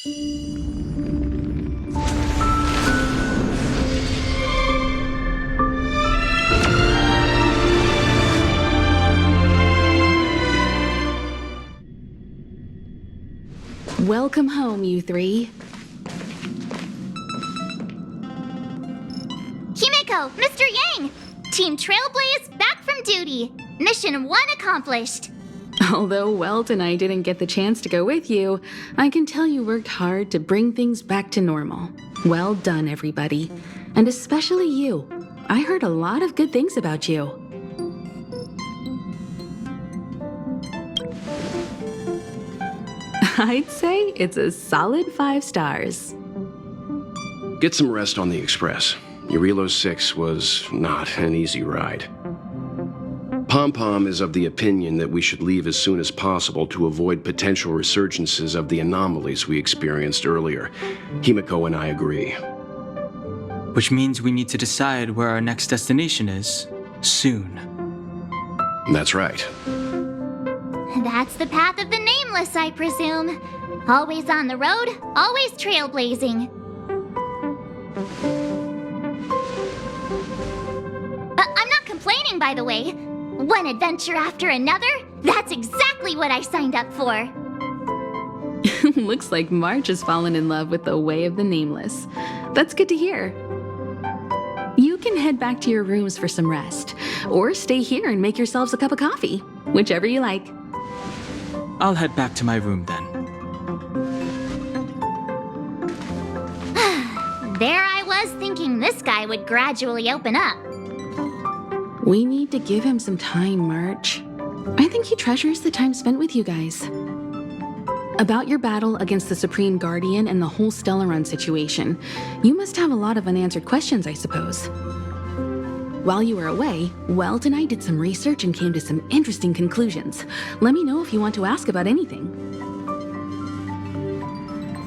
Welcome home, you three. Himeko, Mr. Yang! Team Trailblaze back from duty. Mission 1 accomplished. Although Welt and I didn't get the chance to go with you, I can tell you worked hard to bring things back to normal. Well done, everybody. And especially you. I heard a lot of good things about you. I'd say it's a solid 5 stars. Get some rest on the express. Eurilo 6 was not an easy ride. Pom-Pom is of the opinion that we should leave as soon as possible to avoid potential resurgences of the anomalies we experienced earlier. Himeko and I agree. Which means we need to decide where our next destination is, soon. That's right. That's the path of the nameless, I presume. Always on the road, always trailblazing. I'm not complaining, by the way. One adventure after another, that's exactly what I signed up for. Looks like March has fallen in love with the way of the nameless. That's good to hear. You can head back to your rooms for some rest, or stay here and make yourselves a cup of coffee, whichever you like. I'll head back to my room then. There I was thinking this guy would gradually open up. We need to give him some time, March. I think he treasures the time spent with you guys. About your battle against the Supreme Guardian and the whole Stellaron situation, you must have a lot of unanswered questions, I suppose. While you were away, Welt and I did some research and came to some interesting conclusions. Let me know if you want to ask about anything.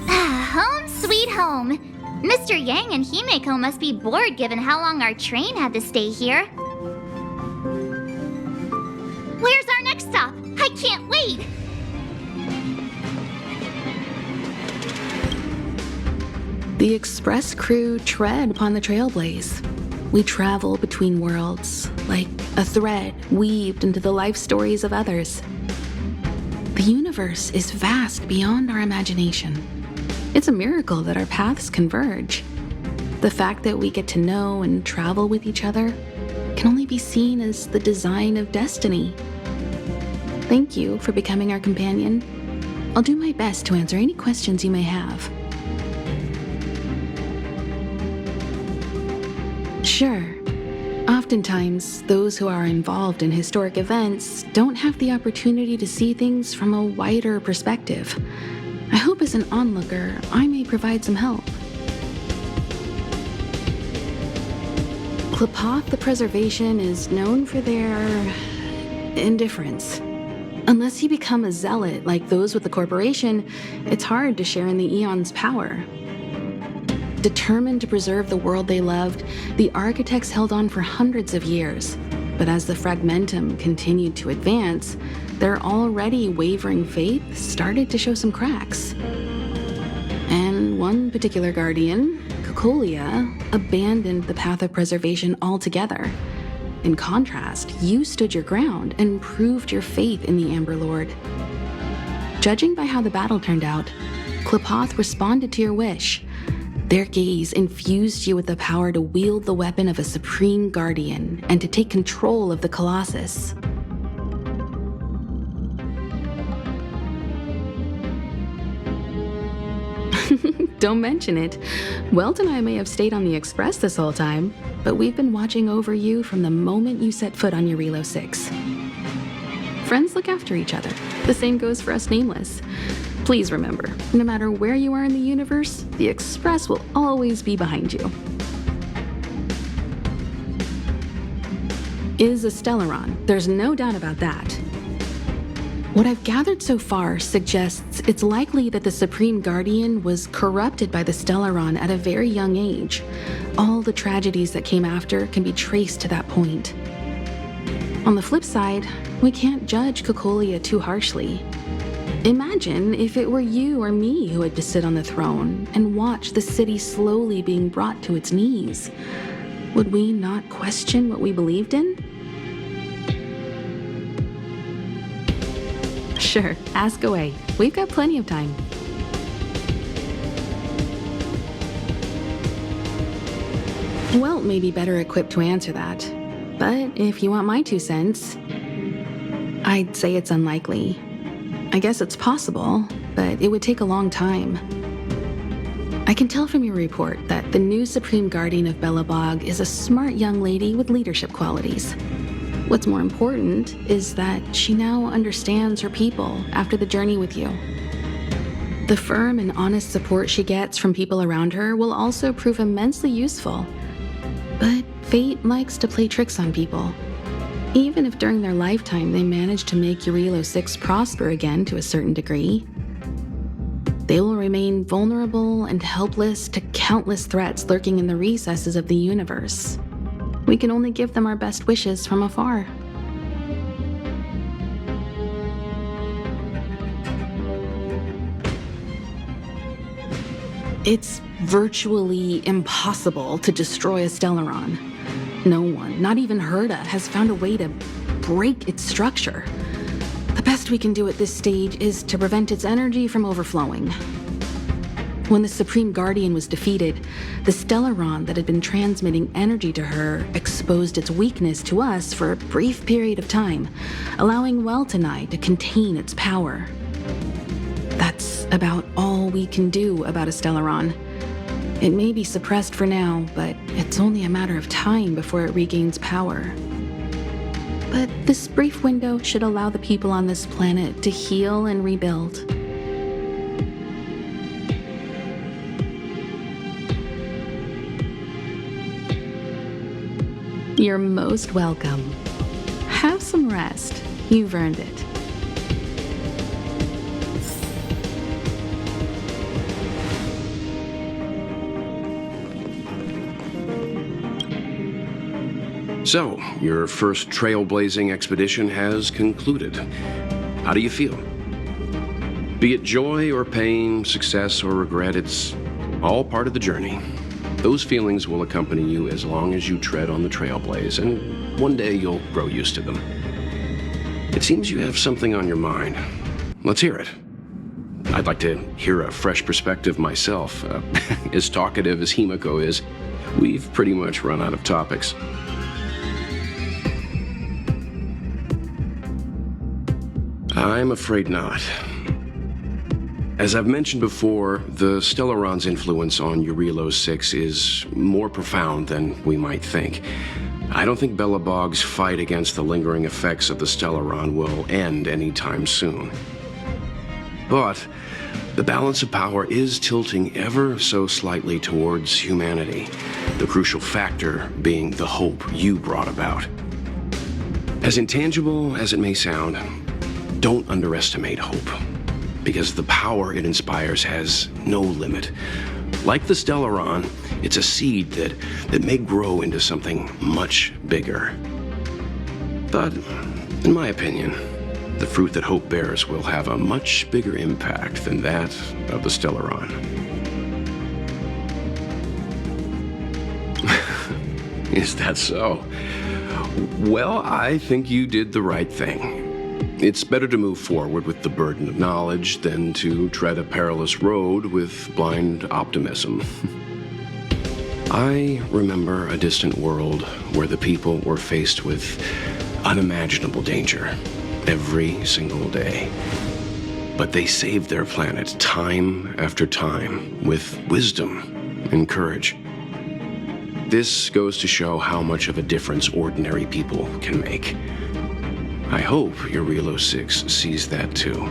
Home sweet home. Mr. Yang and Himeko must be bored given how long our train had to stay here. Where's our next stop? I can't wait! The express crew tread upon the trailblaze. We travel between worlds, like a thread weaved into the life stories of others. The universe is vast beyond our imagination. It's a miracle that our paths converge. The fact that we get to know and travel with each other can only be seen as the design of destiny. Thank you for becoming our companion. I'll do my best to answer any questions you may have. Sure. Oftentimes, those who are involved in historic events don't have the opportunity to see things from a wider perspective. I hope as an onlooker, I may provide some help. Klapoth the Preservation is known for their indifference. Unless you become a zealot like those with the corporation, it's hard to share in the Aeon's power. Determined to preserve the world they loved, the architects held on for hundreds of years. But as the Fragmentum continued to advance, their already wavering faith started to show some cracks. And one particular guardian, Kokolia, abandoned the path of preservation altogether. In contrast, you stood your ground and proved your faith in the Amber Lord. Judging by how the battle turned out, Klapoth responded to your wish. Their gaze infused you with the power to wield the weapon of a supreme guardian and to take control of the Colossus. Don't mention it. Welt and I may have stayed on the express this whole time, but we've been watching over you from the moment you set foot on Eurilo 6. Friends look after each other. The same goes for us nameless. Please remember, no matter where you are in the universe, the express will always be behind you. Is a Stellaron, there's no doubt about that. What I've gathered so far suggests it's likely that the Supreme Guardian was corrupted by the Stellaron at a very young age. All the tragedies that came after can be traced to that point. On the flip side, we can't judge Kokolia too harshly. Imagine if it were you or me who had to sit on the throne and watch the city slowly being brought to its knees. Would we not question what we believed in? Sure, ask away. We've got plenty of time. Welt may be better equipped to answer that, but if you want my 2 cents, I'd say it's unlikely. I guess it's possible, but it would take a long time. I can tell from your report that the new Supreme Guardian of Belobog is a smart young lady with leadership qualities. What's more important is that she now understands her people after the journey with you. The firm and honest support she gets from people around her will also prove immensely useful. But fate likes to play tricks on people. Even if during their lifetime they manage to make Eurilo 6 prosper again to a certain degree, they will remain vulnerable and helpless to countless threats lurking in the recesses of the universe. We can only give them our best wishes from afar. It's virtually impossible to destroy a Stellaron. No one, not even Herda, has found a way to break its structure. The best we can do at this stage is to prevent its energy from overflowing. When the Supreme Guardian was defeated, the Stellaron that had been transmitting energy to her exposed its weakness to us for a brief period of time, allowing Welt and I to contain its power. That's about all we can do about a Stellaron. It may be suppressed for now, but it's only a matter of time before it regains power. But this brief window should allow the people on this planet to heal and rebuild. You're most welcome. Have some rest. You've earned it. So, your first trailblazing expedition has concluded. How do you feel? Be it joy or pain, success or regret, it's all part of the journey. Those feelings will accompany you as long as you tread on the trailblaze, and one day you'll grow used to them. It seems you have something on your mind. Let's hear it. I'd like to hear a fresh perspective myself. As talkative as Himiko is, we've pretty much run out of topics. I'm afraid not. As I've mentioned before, the Stellaron's influence on Eurilo 6 is more profound than we might think. I don't think Belobog's fight against the lingering effects of the Stellaron will end anytime soon. But the balance of power is tilting ever so slightly towards humanity, the crucial factor being the hope you brought about. As intangible as it may sound, don't underestimate hope, because the power it inspires has no limit. Like the Stellaron, it's a seed that may grow into something much bigger. But, in my opinion, the fruit that hope bears will have a much bigger impact than that of the Stellaron. Is that so? Well, I think you did the right thing. It's better to move forward with the burden of knowledge than to tread a perilous road with blind optimism. I remember a distant world where the people were faced with unimaginable danger every single day. But they saved their planet time after time with wisdom and courage. This goes to show how much of a difference ordinary people can make. I hope Eurilo 6 sees that too.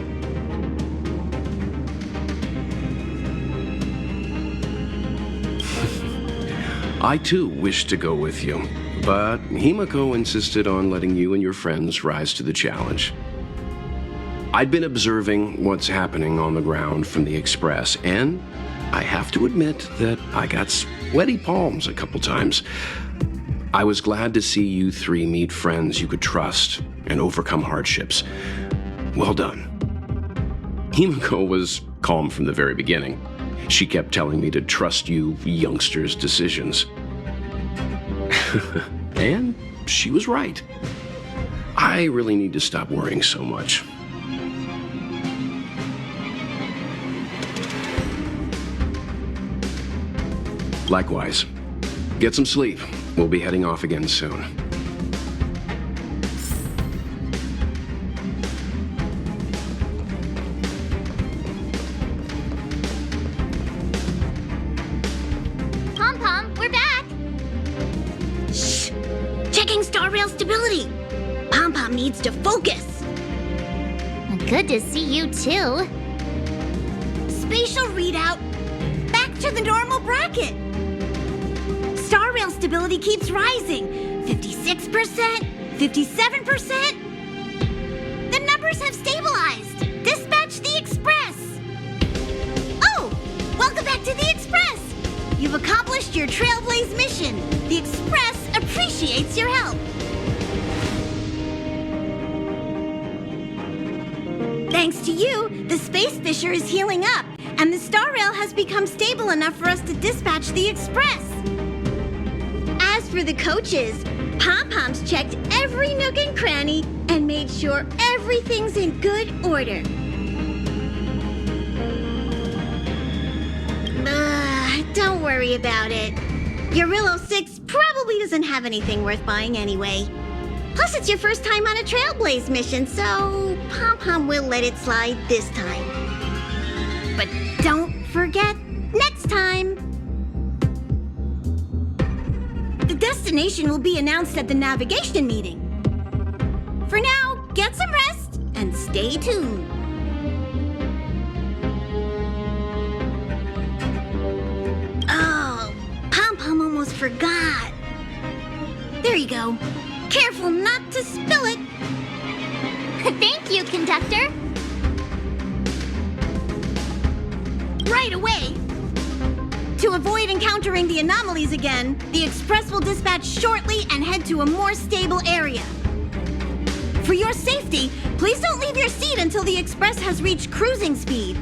I too wish to go with you, but Himiko insisted on letting you and your friends rise to the challenge. I'd been observing what's happening on the ground from the Express, and I have to admit that I got sweaty palms a couple times. I was glad to see you three meet friends you could trust and overcome hardships. Well done. Himiko was calm from the very beginning. She kept telling me to trust you youngsters' decisions. And she was right. I really need to stop worrying so much. Likewise. Get some sleep. We'll be heading off again soon. Pom-Pom, we're back! Shh! Checking star rail stability. Pom-Pom needs to focus. Good to see you too. Spatial readout. Back to the normal bracket. Star rail stability keeps rising. 56%, 57%. The numbers have stabilized. Dispatch the Express. Oh, welcome back to the Express. You've accomplished your Trailblaze mission. The Express appreciates your help. Thanks to you, the Space Fisher is healing up, and the Star Rail has become stable enough for us to dispatch the Express. As for the coaches, Pom-Pom's checked every nook and cranny and made sure everything's in good order. Don't worry about it. Your Rillo 6 probably doesn't have anything worth buying anyway. Plus, it's your first time on a Trailblaze mission, so Pom-Pom will let it slide this time. But don't forget, next time! The destination will be announced at the navigation meeting. For now, get some rest and stay tuned. Oh, Pom-Pom almost forgot. There you go. Careful not to spill it. Thank you, conductor. Right away. To avoid encountering the anomalies again, the Express will dispatch shortly and head to a more stable area. For your safety, please don't leave your seat until the Express has reached cruising speed.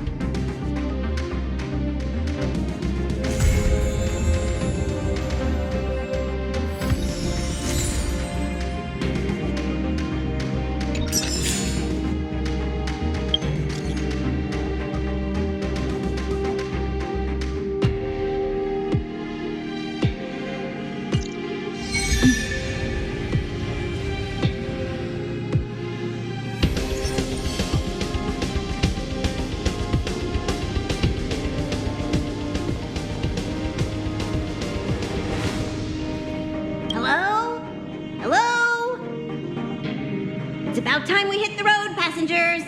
About time we hit the road, passengers.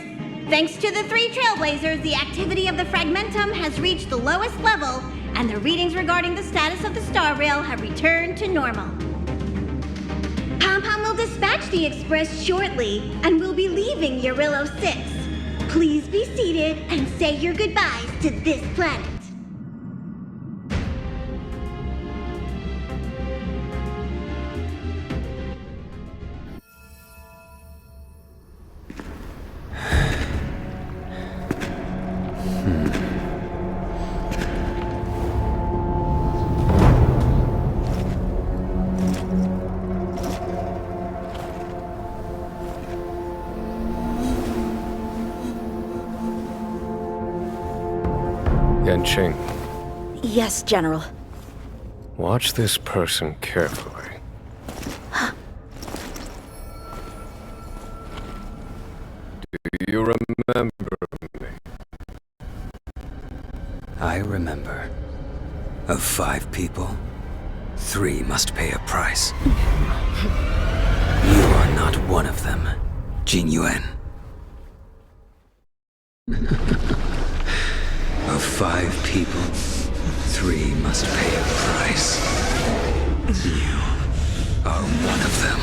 Thanks to the 3 Trailblazers, the activity of the Fragmentum has reached the lowest level, and the readings regarding the status of the Star Rail have returned to normal. Pom-Pom will dispatch the Express shortly, and will be leaving Eurillo 6. Please be seated and say your goodbyes to this planet. Yanqing, Yes, General. watch this person carefully. Do you remember me? I remember. Of 5 people, 3 must pay a price. You are not one of them, Jin Yuan. Of 5 people, 3 must pay a price. You are one of them.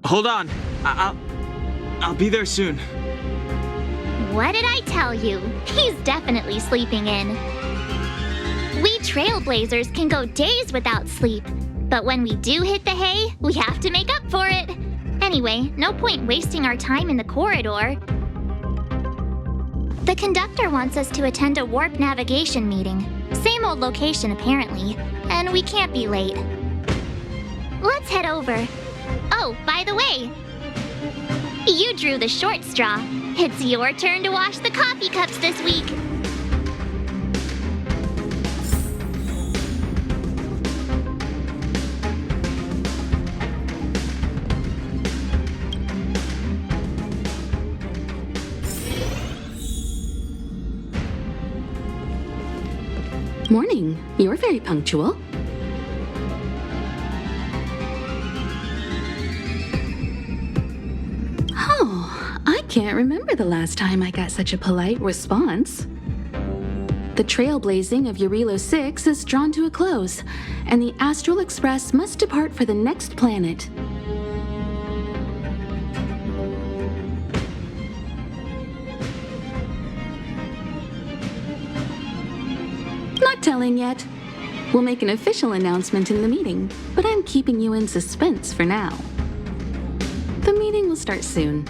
Hold on. I'll be there soon. What did I tell you? He's definitely sleeping in. We Trailblazers can go days without sleep. But when we do hit the hay, we have to make up for it. Anyway, no point wasting our time in the corridor. The conductor wants us to attend a warp navigation meeting. Same old location, apparently. And we can't be late. Let's head over. Oh, by the way, you drew the short straw. It's your turn to wash the coffee cups this week. Morning. You're very punctual. Oh, I can't remember the last time I got such a polite response. The trailblazing of Eurilo 6 is drawn to a close, and the Astral Express must depart for the next planet. Not telling yet. We'll make an official announcement in the meeting, but I'm keeping you in suspense for now. The meeting will start soon.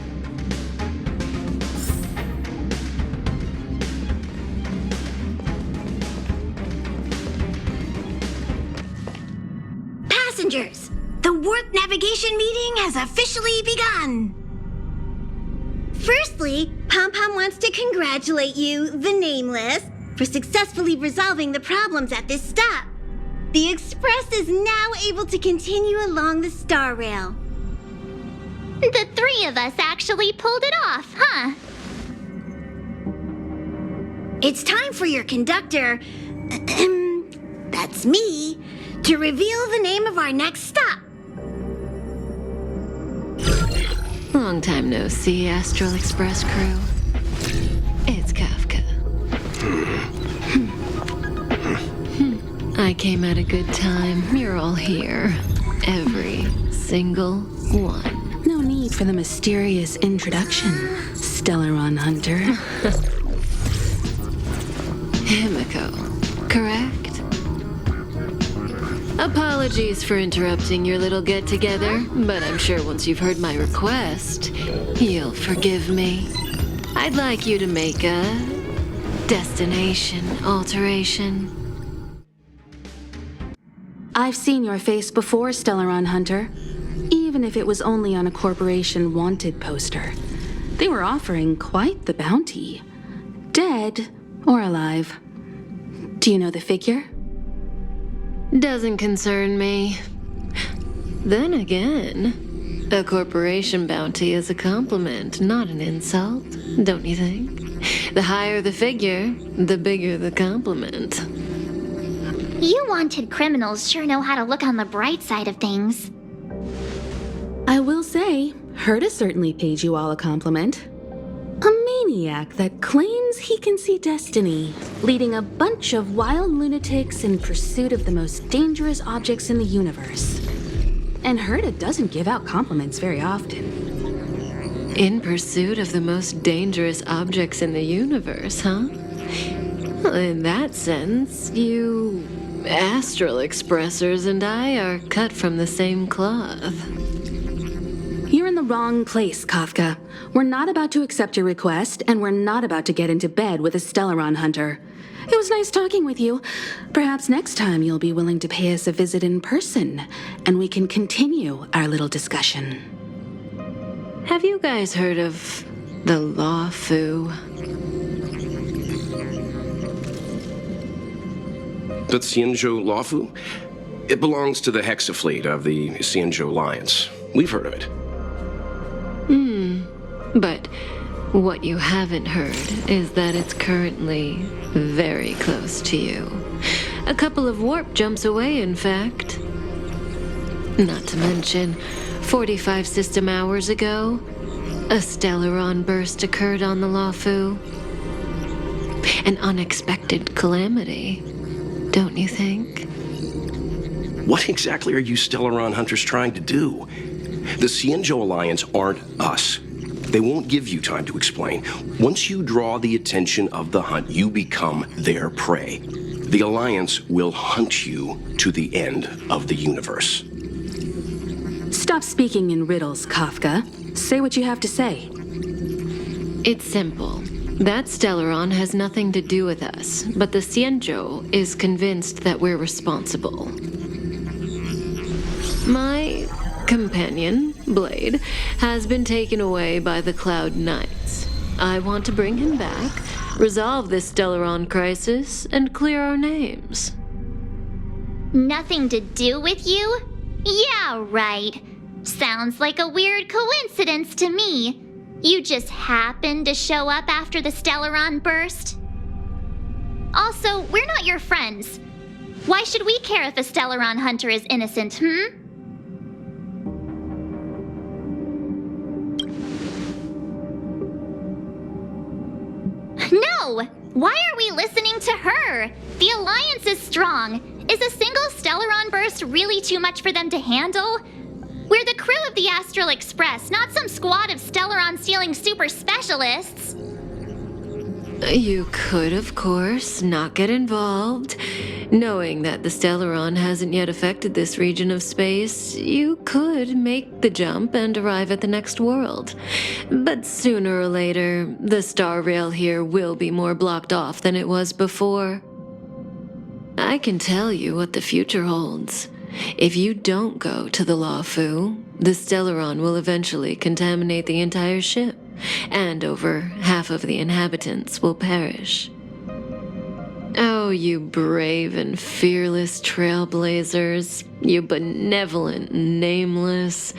Passengers, the warp navigation meeting has officially begun. Firstly, Pom Pom wants to congratulate you, the Nameless, for successfully resolving the problems at this stop. The Express is now able to continue along the Star Rail. The three of us actually pulled it off, huh? It's time for your conductor, that's me, to reveal the name of our next stop. Long time no see, Astral Express crew. It's Kafka. I came at a good time. You're all here. Every single one. No need for the mysterious introduction, Stellaron Hunter. Himiko, correct? Apologies for interrupting your little get-together, but I'm sure once you've heard my request, you'll forgive me. I'd like you to make a destination alteration. I've seen your face before, Stellaron Hunter. Even if it was only on a corporation wanted poster. They were offering quite the bounty. Dead or alive. Do you know the figure? Doesn't concern me. Then again, a corporation bounty is a compliment, not an insult, don't you think? The higher the figure, the bigger the compliment. You wanted criminals sure know how to look on the bright side of things. I will say, Herta certainly paid you all a compliment. A maniac that claims he can see destiny, leading a bunch of wild lunatics in pursuit of the most dangerous objects in the universe. And Herta doesn't give out compliments very often. In pursuit of the most dangerous objects in the universe, huh? Well, in that sense, you Astral Expressers and I are cut from the same cloth. You're in the wrong place, Kafka. We're not about to accept your request, and we're not about to get into bed with a Stellaron Hunter. It was nice talking with you. Perhaps next time you'll be willing to pay us a visit in person, and we can continue our little discussion. Have you guys heard of the Law Fu? The Xianzhou Lawfu? It belongs to the Hexafleet of the Xianzhou Alliance. We've heard of it. But what you haven't heard is that it's currently very close to you. A couple of warp jumps away, in fact. Not to mention, 45 system hours ago, a Stellaron burst occurred on the Lawfu. An unexpected calamity, don't you think? What exactly are you Stellaron Hunters trying to do? The Xianzhou Alliance aren't us. They won't give you time to explain. Once you draw the attention of the hunt, you become their prey. The Alliance will hunt you to the end of the universe. Stop speaking in riddles, Kafka. Say what you have to say. It's simple. That Stellaron has nothing to do with us, but the Xianzhou is convinced that we're responsible. My companion, Blade, has been taken away by the Cloud Knights. I want to bring him back, resolve this Stellaron crisis, and clear our names. Nothing to do with you? Yeah, right. Sounds like a weird coincidence to me. You just happened to show up after the Stellaron burst? Also, we're not your friends. Why should we care if a Stellaron hunter is innocent, No! Why are we listening to her? The Alliance is strong. Is a single Stellaron burst really too much for them to handle? We're the crew of the Astral Express, not some squad of Stellaron-stealing super specialists. You could, of course, not get involved. Knowing that the Stellaron hasn't yet affected this region of space, you could make the jump and arrive at the next world. But sooner or later, the star rail here will be more blocked off than it was before. I can tell you what the future holds. If you don't go to the Luofu, the Stellaron will eventually contaminate the entire ship, and over half of the inhabitants will perish. Oh, you brave and fearless trailblazers, you benevolent nameless.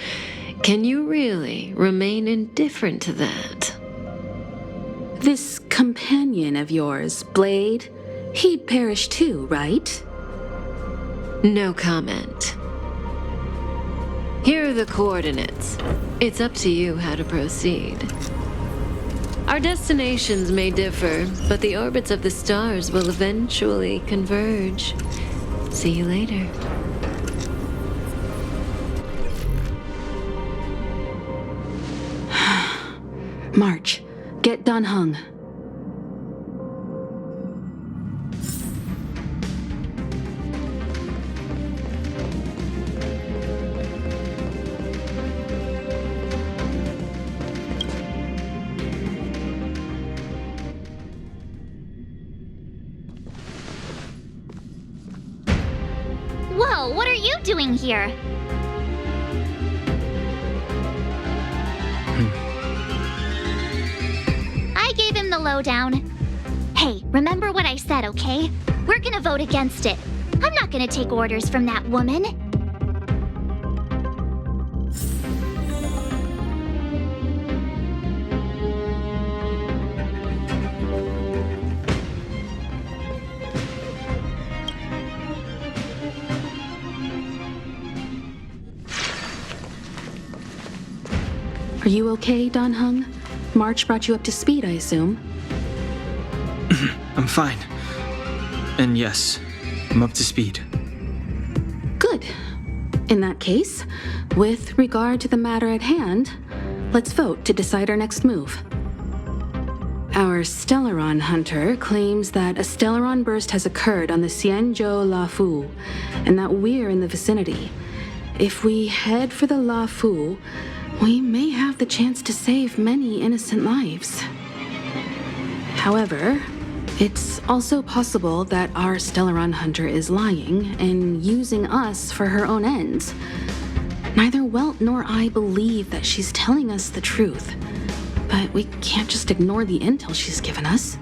Can you really remain indifferent to that? This companion of yours, Blade, he'd perish too, right? No comment. Here are the coordinates. It's up to you how to proceed. Our destinations may differ, but the orbits of the stars will eventually converge. See you later. March, get Dan Heng. Whoa, what are you doing here? I gave him the lowdown. Hey, remember what I said, okay? We're gonna vote against it. I'm not gonna take orders from that woman. Are you okay, Dan Heng? March brought you up to speed, I assume. I'm fine. And yes, I'm up to speed. Good. In that case, with regard to the matter at hand, let's vote to decide our next move. Our Stellaron hunter claims that a Stellaron burst has occurred on the Xianzhou Luofu, and that we're in the vicinity. If we head for the Luofu, we may have the chance to save many innocent lives. However, it's also possible that our Stellaron hunter is lying and using us for her own ends. Neither Welt nor I believe that she's telling us the truth, but we can't just ignore the intel she's given us.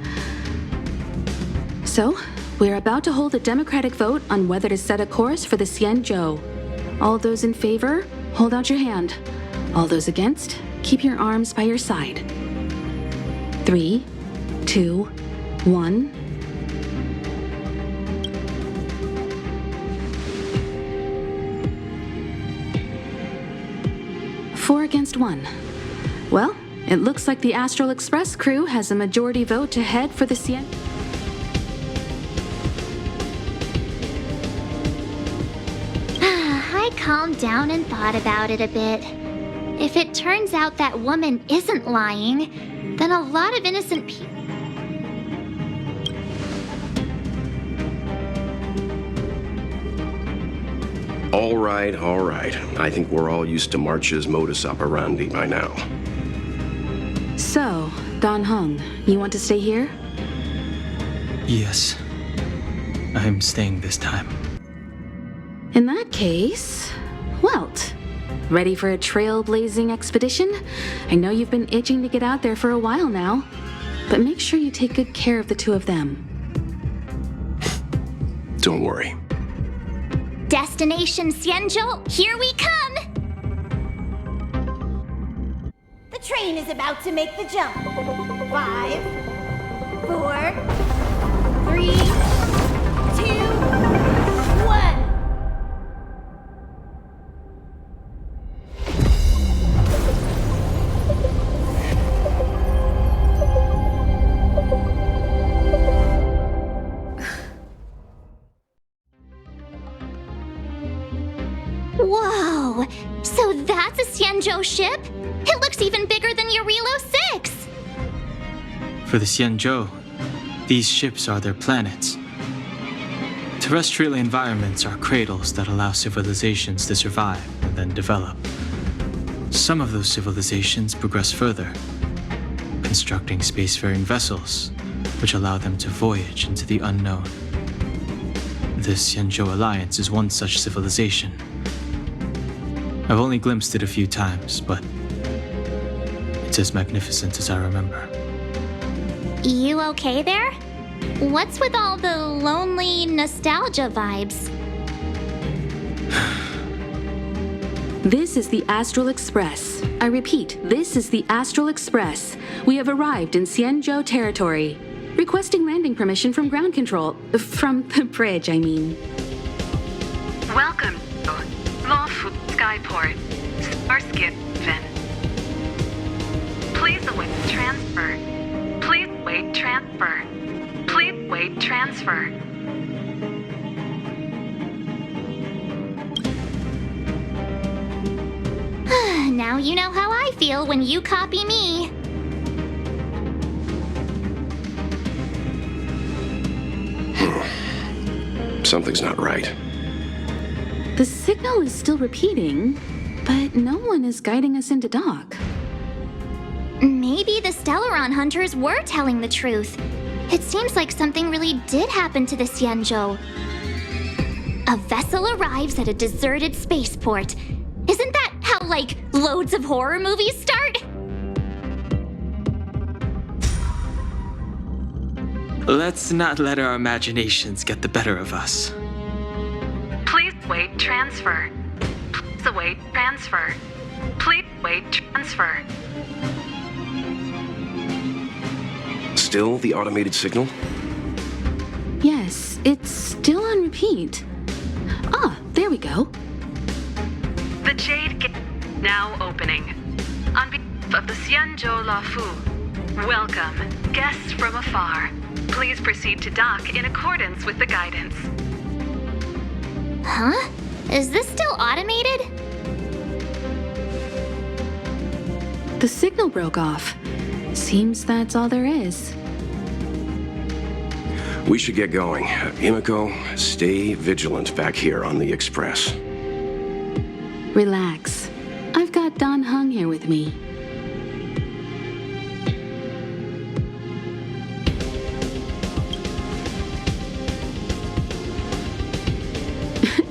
So, we're about to hold a democratic vote on whether to set a course for the Xianzhou. All those in favor, hold out your hand. All those against, keep your arms by your side. 3, 2, 1. Four against 1. Well, it looks like the Astral Express crew has a majority vote to head for the I calmed down and thought about it a bit. If it turns out that woman isn't lying, then a lot of innocent people... All right, all right. I think we're all used to March's modus operandi by now. So, Don Hung, you want to stay here? Yes. I'm staying this time. In that case, Welt. Ready for a trailblazing expedition? I know you've been itching to get out there for a while now, but make sure you take good care of the two of them. Don't worry. Destination Xianzhou, here we come! The train is about to make the jump. 5, 4, 3, 2, 1. Whoa! So that's a Xianzhou ship? It looks even bigger than Eurilo 6! For the Xianzhou, these ships are their planets. Terrestrial environments are cradles that allow civilizations to survive and then develop. Some of those civilizations progress further, constructing spacefaring vessels, which allow them to voyage into the unknown. The Xianzhou Alliance is one such civilization. I've only glimpsed it a few times, but it's as magnificent as I remember. You okay there? What's with all the lonely nostalgia vibes? This is the Astral Express. I repeat, this is the Astral Express. We have arrived in Xianzhou territory. Requesting landing permission from ground control. From the bridge, I mean. Welcome to Lawful Skyport, Starskin Fin. Please await transfer. Please wait transfer. Please wait transfer. Now you know how I feel when you copy me. Something's not right. The signal is still repeating, but no one is guiding us into dock. Maybe the Stellaron hunters were telling the truth. It seems like something really did happen to the Xianzhou. A vessel arrives at a deserted spaceport. Isn't that how, like, loads of horror movies start? Let's not let our imaginations get the better of us. Please wait transfer. Please await transfer. Please wait transfer. Still the automated signal? Yes, it's still on repeat. Ah, there we go. The Jade Gate now opening. On behalf of the Xianzhou Lafu, welcome, guests from afar. Please proceed to dock in accordance with the guidance. Huh? Is this still automated? The signal broke off. Seems that's all there is. We should get going. Himiko, stay vigilant back here on the Express. Relax. I've got Don Hung here with me.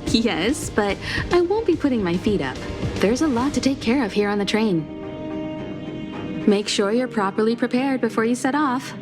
Yes, but I won't be putting my feet up. There's a lot to take care of here on the train. Make sure you're properly prepared before you set off.